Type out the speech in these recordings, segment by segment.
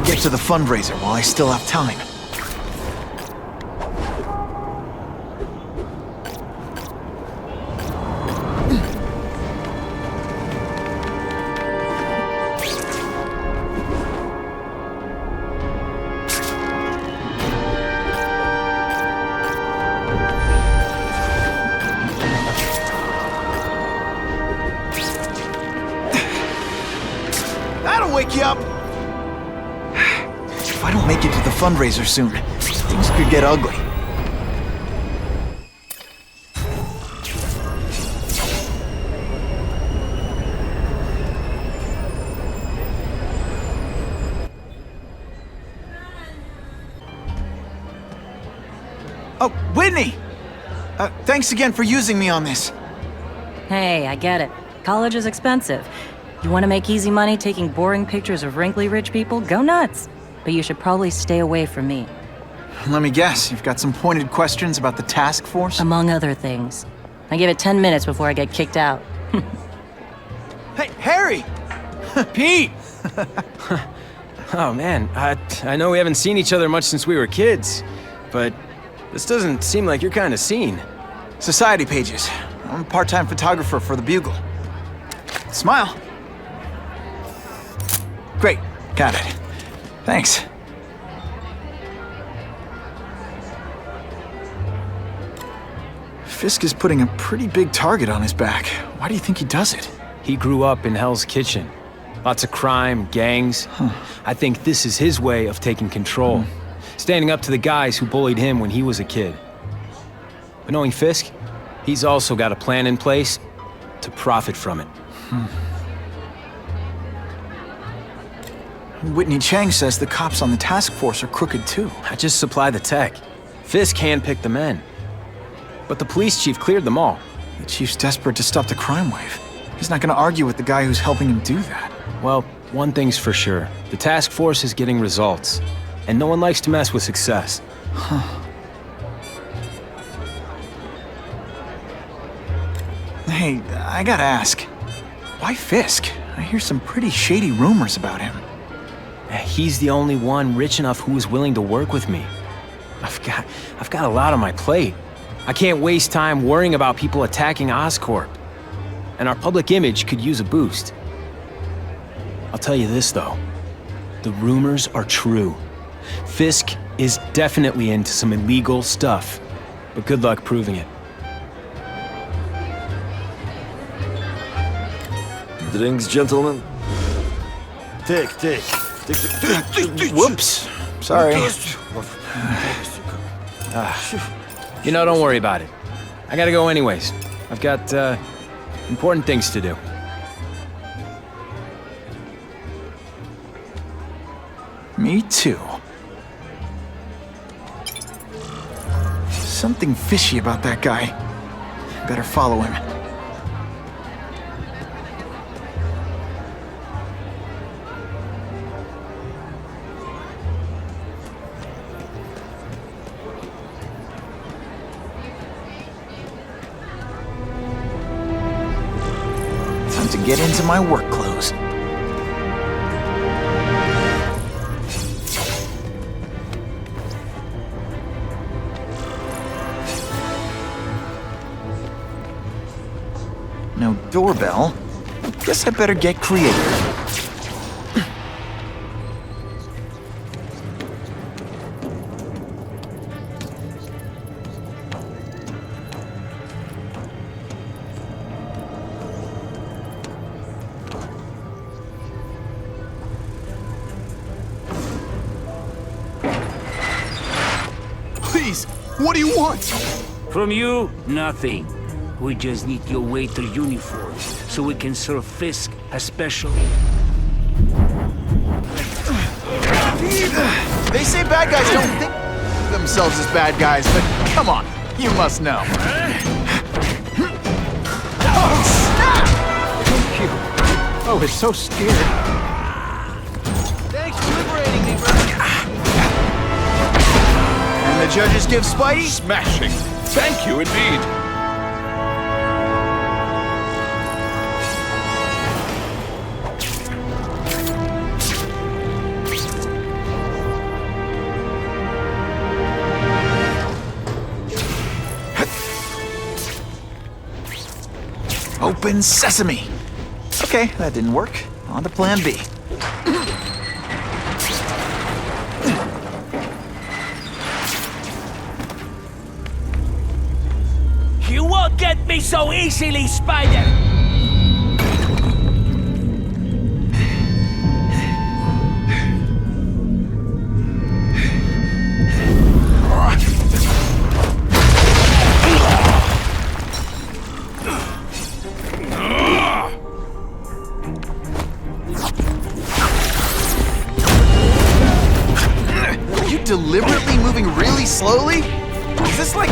get to the fundraiser while I still have time. That'll wake you up! If I don't make it to the fundraiser soon, things could get ugly. Oh, Whitney! Thanks again for using me on this. Hey, I get it. College is expensive. You want to make easy money taking boring pictures of wrinkly rich people? Go nuts! But you should probably stay away from me. Let me guess, you've got some pointed questions about the task force? Among other things. I give it 10 minutes before I get kicked out. Hey, Harry! Pete! Oh man, I know we haven't seen each other much since we were kids, but this doesn't seem like your kind of scene. Society pages. I'm a part-time photographer for the Bugle. Smile. Great, got it. Thanks. Fisk is putting a pretty big target on his back. Why do you think he does it? He grew up in Hell's Kitchen. Lots of crime, gangs. I think this is his way of taking control. Standing up to the guys who bullied him when he was a kid. But knowing Fisk, he's also got a plan in place to profit from it. Whitney Chang says the cops on the task force are crooked too. I just supply the tech. Fisk handpicked the men. But the police chief cleared them all. The chief's desperate to stop the crime wave. He's not gonna argue with the guy who's helping him do that. Well, one thing's for sure. The task force is getting results. And no one likes to mess with success. Hey, I gotta ask. Why Fisk? I hear some pretty shady rumors about him. He's the only one rich enough who is willing to work with me. I've got a lot on my plate. I can't waste time worrying about people attacking Oscorp. And our public image could use a boost. I'll tell you this, though. The rumors are true. Fisk is definitely into some illegal stuff. But good luck proving it. Drinks, gentlemen? Take. Whoops. Sorry. You know, don't worry about it. I gotta go anyways. I've got, important things to do. Me too. Something fishy about that guy. Better follow him. Time to get into my work clothes. No doorbell. Guess I better get creative. Please, what do you want? From you, nothing. We just need your waiter uniforms so we can serve Fisk especially. They say bad guys don't think of themselves as bad guys, but come on, you must know. Oh, snap! Thank you. I was so scared. Thanks for liberating me, brother. And the judges give Spidey? Smashing. Thank you indeed. Open sesame! Okay, that didn't work. On to plan B. You won't get me so easily, Spider! Are you deliberately moving really slowly? Is this like...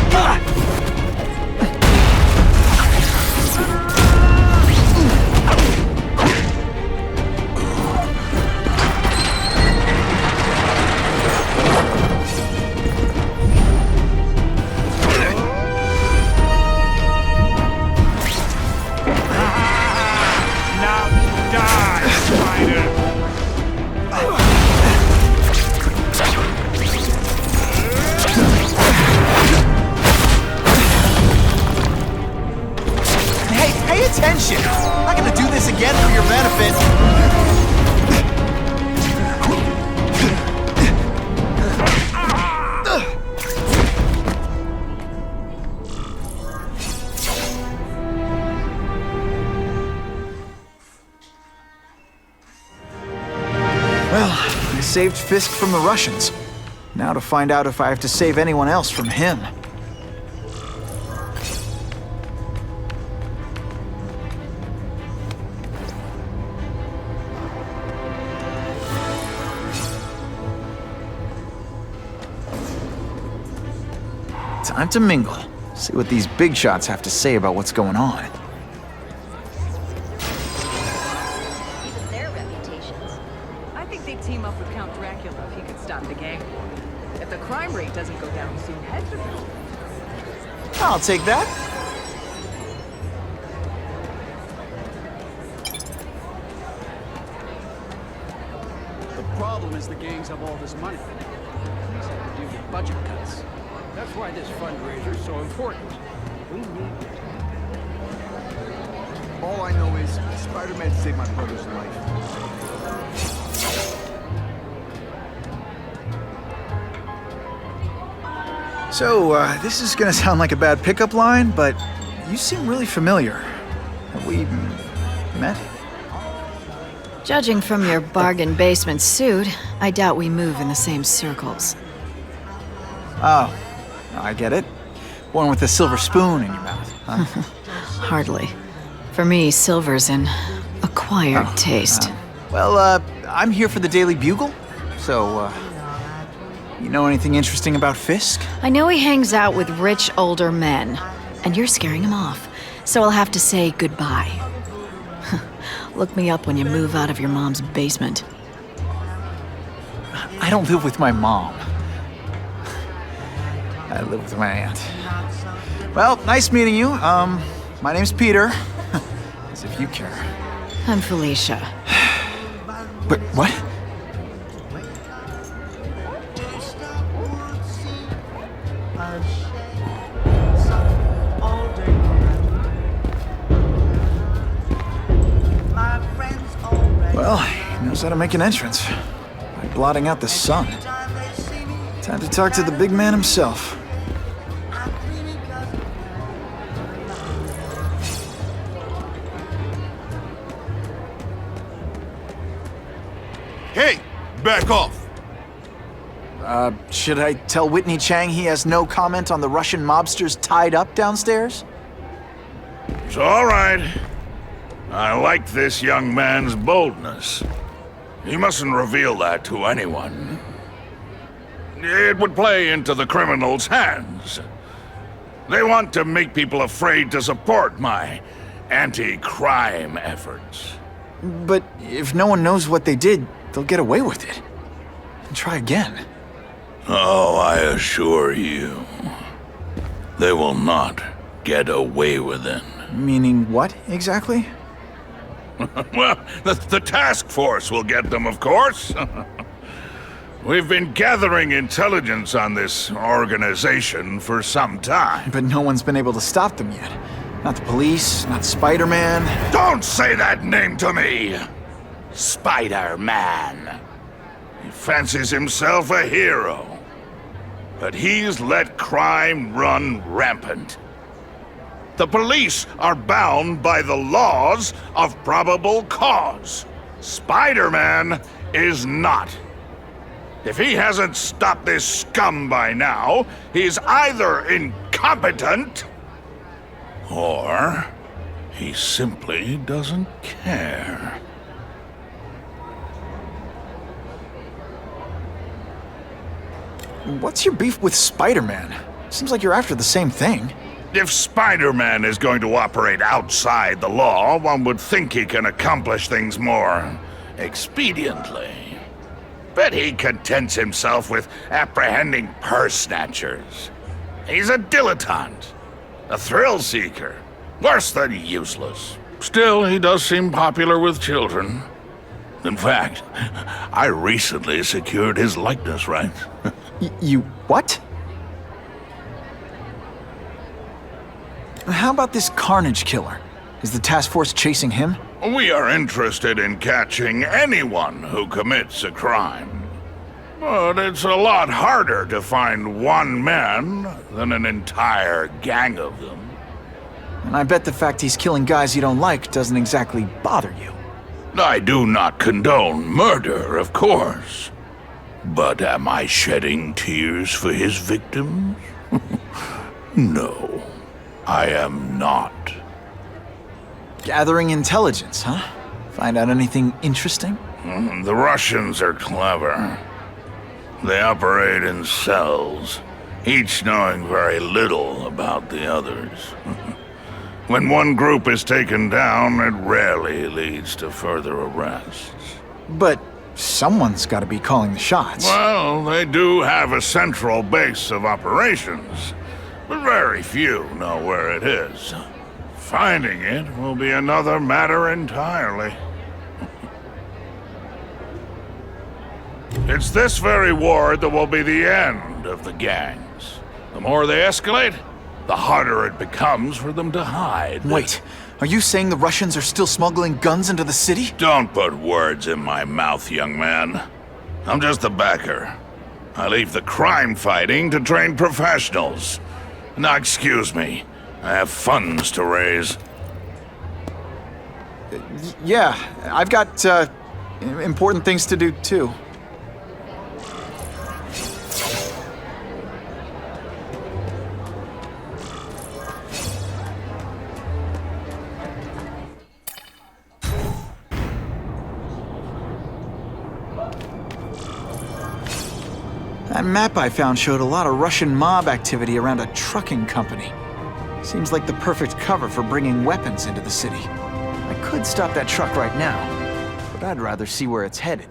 Attention! I'm not gonna do this again for your benefit. Well, I saved Fisk from the Russians. Now to find out if I have to save anyone else from him. Time to mingle. See what these big shots have to say about what's going on. Even their reputations. I think they'd team up with Count Dracula if he could stop the gang. If the crime rate doesn't go down soon, heads are going. I'll take that. The problem is the gangs have all this money. These have to deal with budget cuts. That's why this fundraiser's so important. We need it. All I know is Spider-Man saved my brother's life. So, this is gonna sound like a bad pickup line, but you seem really familiar. Have we met? Judging from your bargain basement suit, I doubt we move in the same circles. Oh, I get it. One with a silver spoon in your mouth, huh? Hardly. For me, silver's an acquired taste. Well, I'm here for the Daily Bugle, so, you know anything interesting about Fisk? I know he hangs out with rich older men, and you're scaring him off, so I'll have to say goodbye. Look me up when you move out of your mom's basement. I don't live with my mom. I live with my aunt. Well, nice meeting you. My name's Peter. As if you care. I'm Felicia. But what? Well, he knows how to make an entrance. By blotting out the sun. Time to talk to the big man himself. Hey, back off. Should I tell Whitney Chang he has no comment on the Russian mobsters tied up downstairs? It's all right. I like this young man's boldness. He mustn't reveal that to anyone. It would play into the criminals' hands. They want to make people afraid to support my anti-crime efforts. But if no one knows what they did, they'll get away with it. And try again. Oh, I assure you, they will not get away with it. Meaning what, exactly? Well, the task force will get them, of course. We've been gathering intelligence on this organization for some time. But no one's been able to stop them yet. Not the police, not Spider-Man. Don't say that name to me! Spider-Man. He fancies himself a hero. But he's let crime run rampant. The police are bound by the laws of probable cause. Spider-Man is not. If he hasn't stopped this scum by now, he's either incompetent or he simply doesn't care. What's your beef with Spider-Man? Seems like you're after the same thing. If Spider-Man is going to operate outside the law, one would think he can accomplish things more expediently. But he contents himself with apprehending purse snatchers. He's a dilettante, a thrill seeker, worse than useless. Still, he does seem popular with children. In fact, I recently secured his likeness rights. You what? How about this Carnage killer? Is the task force chasing him? We are interested in catching anyone who commits a crime. But it's a lot harder to find one man than an entire gang of them. And I bet the fact he's killing guys you don't like doesn't exactly bother you. I do not condone murder, of course. But am I shedding tears for his victims? No, I am not. Gathering intelligence, huh? Find out anything interesting? The Russians are clever. They operate in cells, each knowing very little about the others. When one group is taken down, it rarely leads to further arrests. But someone's got to be calling the shots. Well, they do have a central base of operations, but very few know where it is. Finding it will be another matter entirely. It's this very war that will be the end of the gangs. The more they escalate, the harder it becomes for them to hide. Wait, are you saying the Russians are still smuggling guns into the city? Don't put words in my mouth, young man. I'm just a backer. I leave the crime fighting to trained professionals. Now, excuse me. I have funds to raise. Yeah, I've got, important things to do, too. That map I found showed a lot of Russian mob activity around a trucking company. Seems like the perfect cover for bringing weapons into the city. I could stop that truck right now, but I'd rather see where it's headed.